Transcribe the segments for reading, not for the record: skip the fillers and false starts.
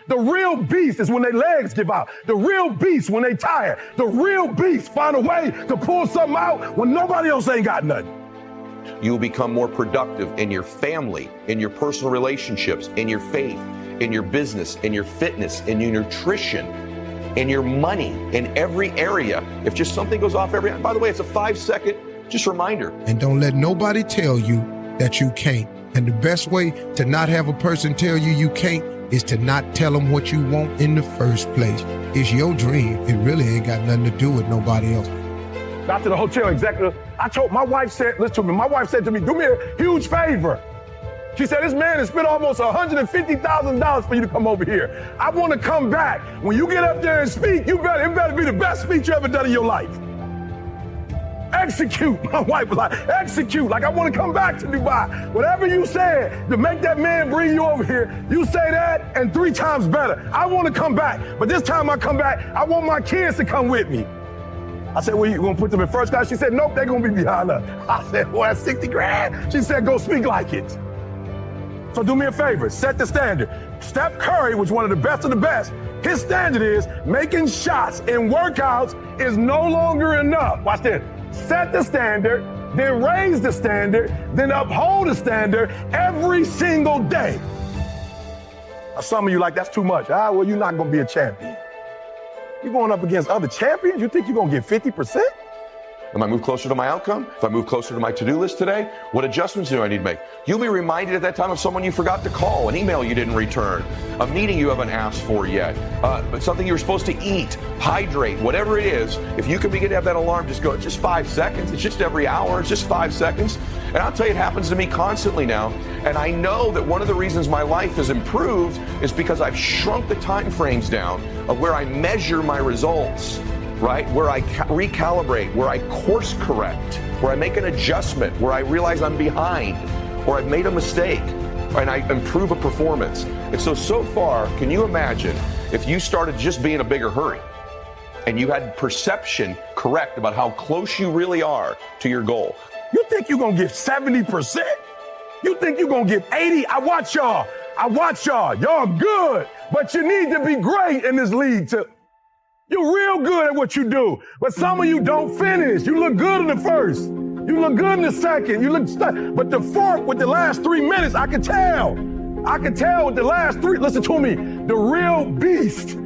The real beast is when their legs give out. The real beast when they tired. The real beast find a way to pull something out when nobody else ain't got nothing. You will become more productive in your family, in your personal relationships, in your faith, in your business, in your fitness, in your nutrition, in your money, in every area. If just something goes off by the way, it's a 5-second just reminder. And don't let nobody tell you that you can't. And the best way to not have a person tell you you can't is to not tell them what you want in the first place. It's your dream. It really ain't got nothing to do with nobody else. Got to the hotel executive. My wife said, listen to me, my wife said to me, do me a huge favor. She said, this man has spent almost $150,000 for you to come over here. I want to come back. When you get up there and speak, it better be the best speech you ever done in your life. Execute. My wife was like, execute. Like, I want to come back to Dubai. Whatever you said to make that man bring you over here, you say that and 3 times better. I want to come back. But this time I come back, I want my kids to come with me. I said, well, you going to put them in first class? She said, nope, they're going to be behind us. I said, well, that's 60 grand. She said, go speak like it. So do me a favor, set the standard. Steph Curry was one of the best of the best. His standard is making shots in workouts is no longer enough. Watch this. Set the standard, then raise the standard, then uphold the standard every single day. Now, some of you like, that's too much. Well, you're not going to be a champion. You're going up against other champions? You think you're going to get 50%? Am I move closer to my outcome? If I move closer to my to-do list today, what adjustments do I need to make? You'll be reminded at that time of someone you forgot to call, an email you didn't return, a meeting you haven't asked for yet, but something you were supposed to eat, hydrate, whatever it is. If you can begin to have that alarm, just go, it's just 5 seconds. It's just every hour. It's just 5 seconds. And I'll tell you, it happens to me constantly now. And I know that one of the reasons my life has improved is because I've shrunk the time frames down of where I measure my results. Right? Where I recalibrate, where I course correct, where I make an adjustment, where I realize I'm behind, or I've made a mistake, and I improve a performance. And so far, can you imagine if you started just being a bigger hurry and you had perception correct about how close you really are to your goal? You think you're going to get 70%? You think you're going to get 80? I watch y'all. Y'all good, but you need to be great in this league too. You're real good at what you do, but some of you don't finish. You look good in the first. You look good in the second. You look stuck. But the fourth with the last 3 minutes, I can tell. With the last 3. Listen to me. The real beast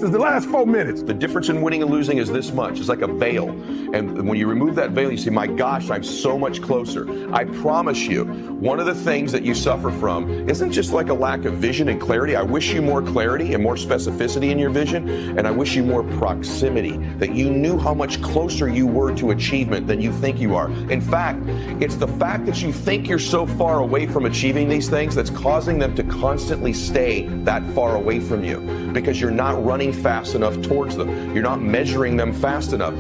is the last 4 minutes. The difference in winning and losing is this much. It's like a veil. And when you remove that veil, you say, my gosh, I'm so much closer. I promise you, one of the things that you suffer from isn't just like a lack of vision and clarity. I wish you more clarity and more specificity in your vision. And I wish you more proximity, that you knew how much closer you were to achievement than you think you are. In fact, it's the fact that you think you're so far away from achieving these things that's causing them to constantly stay that far away from you. Because you're not running fast enough towards them. You're not measuring them fast enough.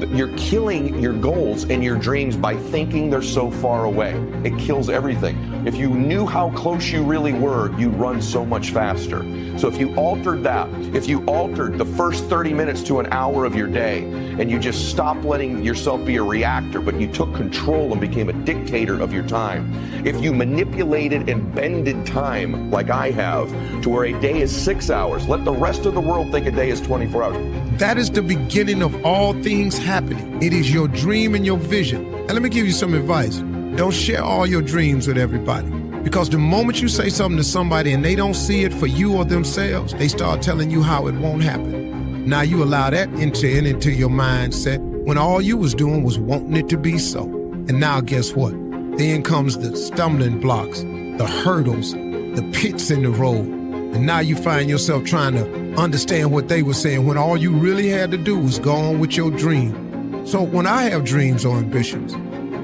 You're killing your goals and your dreams by thinking they're so far away. It kills everything. If you knew how close you really were, you'd run so much faster. So if you altered that, if you altered the first 30 minutes to an hour of your day, and you just stopped letting yourself be a reactor, but you took control and became a dictator of your time. If you manipulated and bended time like I have to where a day is 6 hours, let the rest of the world think a day is 24 hours. That is the beginning of all things happening. It is your dream and your vision. And let me give you some advice. Don't share all your dreams with everybody. Because the moment you say something to somebody and they don't see it for you or themselves, they start telling you how it won't happen. Now you allow that into your mindset when all you was doing was wanting it to be so. And now guess what? Then comes the stumbling blocks, the hurdles, the pits in the road. And now you find yourself trying to understand what they were saying when all you really had to do was go on with your dream. So when I have dreams or ambitions,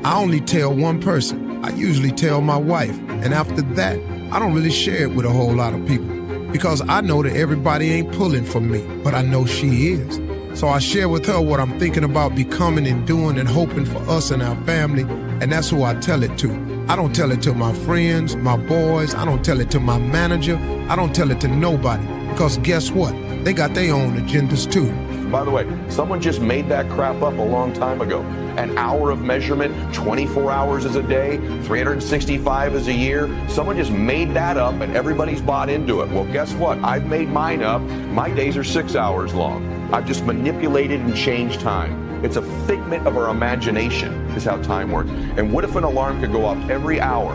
I only tell one person. I usually tell my wife. And after that, I don't really share it with a whole lot of people because I know that everybody ain't pulling for me, but I know she is. So I share with her what I'm thinking about becoming and doing and hoping for us and our family, and that's who I tell it to. I don't tell it to my friends, my boys. I don't tell it to my manager. I don't tell it to nobody because guess what? They got their own agendas too. And by the way, someone just made that crap up a long time ago. An hour of measurement, 24 hours is a day, 365 is a year. Someone just made that up and everybody's bought into it. Well, guess what? I've made mine up. My days are 6 hours long. I've just manipulated and changed time. It's a figment of our imagination is how time works. And what if an alarm could go off every hour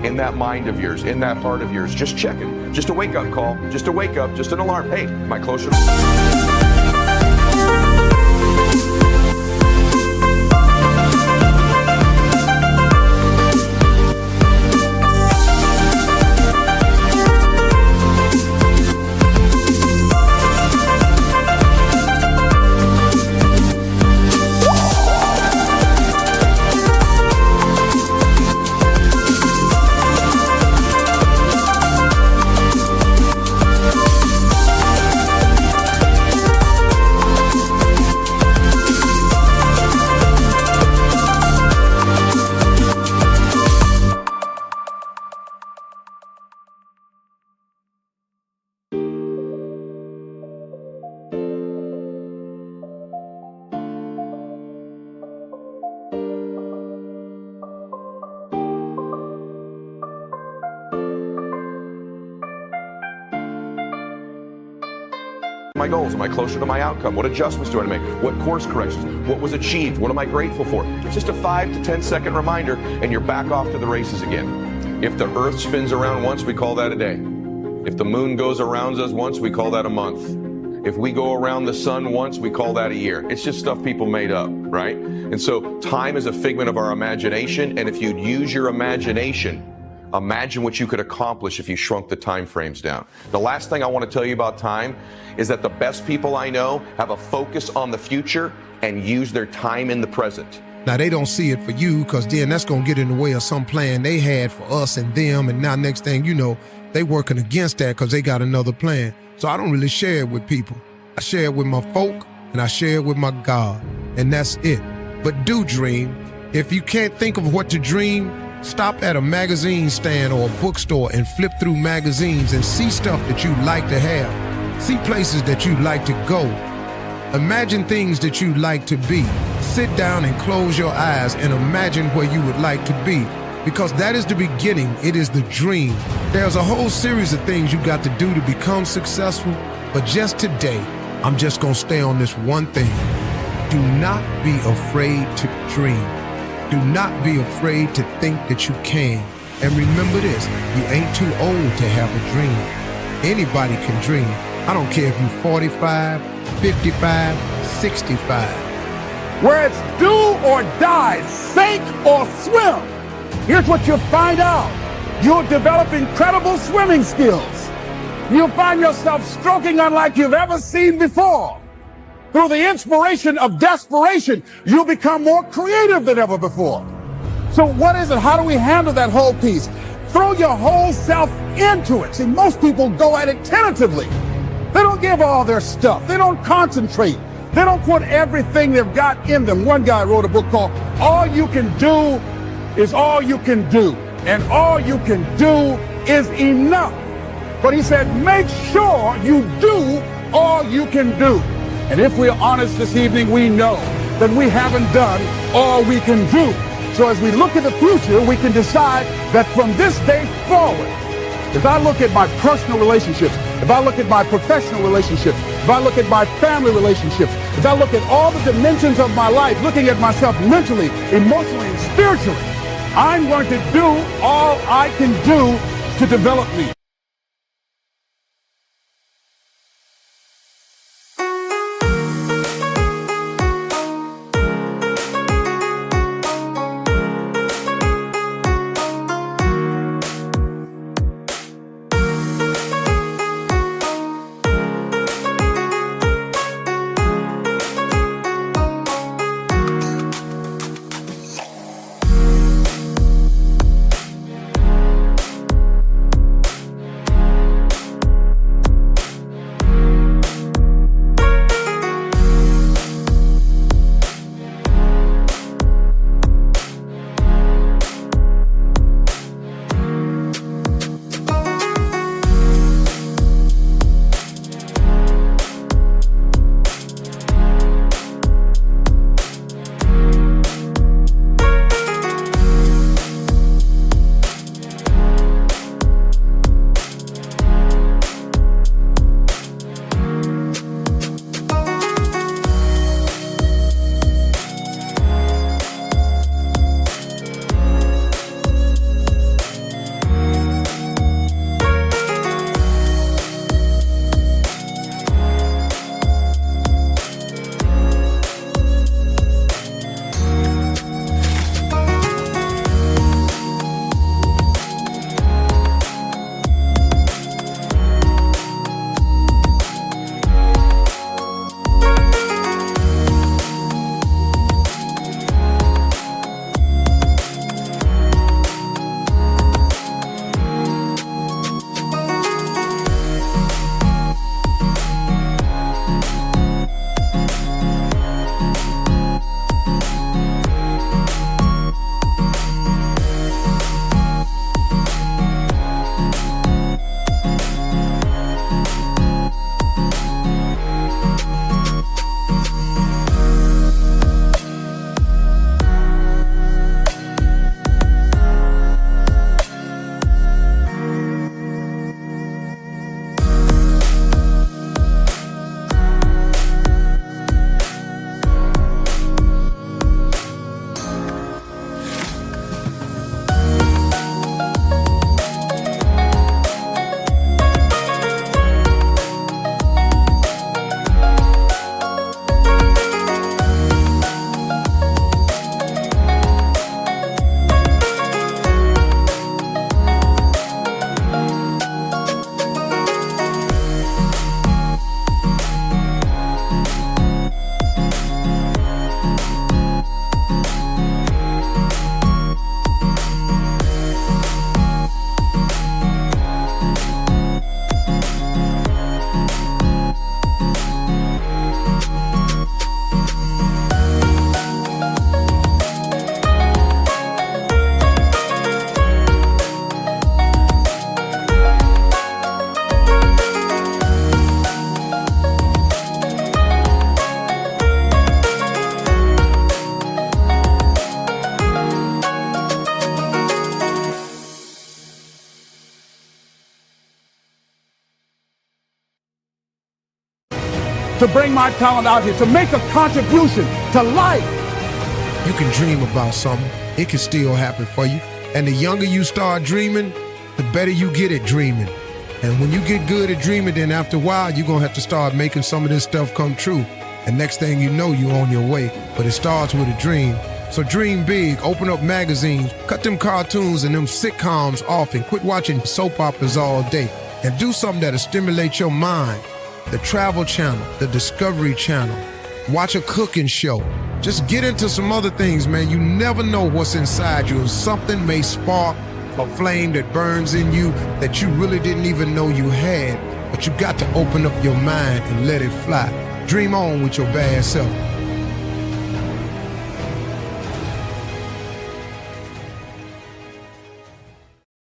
in that mind of yours, in that heart of yours? Just check it. Just a wake-up call. Just a wake-up. Just an alarm. Hey, am I closer to... my goals? Am I closer to my outcome? What adjustments do I make? What course corrections? What was achieved? What am I grateful for? It's just a 5 to 10 second reminder and you're back off to the races again. If the earth spins around once, we call that a day. If the moon goes around us once, we call that a month. If we go around the sun once, we call that a year. It's just stuff people made up, right? And so time is a figment of our imagination, and if you'd use your imagination, imagine what you could accomplish if you shrunk the time frames down. The last thing I want to tell you about time is that the best people I know have a focus on the future and use their time in the present. Now, they don't see it for you because then that's going to get in the way of some plan they had for us and them. And now next thing you know, they working against that because they got another plan. So I don't really share it with people. I share it with my folk and I share it with my God. And that's it. But do dream. If you can't think of what to dream, stop at a magazine stand or a bookstore and flip through magazines and see stuff that you'd like to have. See places that you'd like to go. Imagine things that you'd like to be. Sit down and close your eyes and imagine where you would like to be. Because that is the beginning. It is the dream. There's a whole series of things you got to do to become successful. But just today, I'm just going to stay on this one thing. Do not be afraid to dream. Do not be afraid to think that you can. And remember this, you ain't too old to have a dream. Anybody can dream. I don't care if you're 45, 55, 65. Where it's do or die, sink or swim. Here's what you'll find out. You'll develop incredible swimming skills. You'll find yourself stroking unlike you've ever seen before. Through the inspiration of desperation, you'll become more creative than ever before. So what is it? How do we handle that whole piece? Throw your whole self into it. See, most people go at it tentatively. They don't give all their stuff. They don't concentrate. They don't put everything they've got in them. One guy wrote a book called All You Can Do Is All You Can Do. And all you can do is enough. But he said, make sure you do all you can do. And if we're honest this evening, we know that we haven't done all we can do. So as we look at the future, we can decide that from this day forward, if I look at my personal relationships, if I look at my professional relationships, if I look at my family relationships, if I look at all the dimensions of my life, looking at myself mentally, emotionally, and spiritually, I'm going to do all I can do to develop me. to bring my talent out here, to make a contribution to life. You can dream about something. It can still happen for you. And the younger you start dreaming, the better you get at dreaming. And when you get good at dreaming, then after a while, you're going to have to start making some of this stuff come true. And next thing you know, you're on your way. But it starts with a dream. So dream big, open up magazines, cut them cartoons and them sitcoms off and quit watching soap operas all day. And do something that'll stimulate your mind. The Travel Channel, the Discovery Channel. Watch a cooking show. Just get into some other things, man. You never know what's inside you. Something may spark a flame that burns in you that you really didn't even know you had. But you got to open up your mind and let it fly. Dream on with your bad self.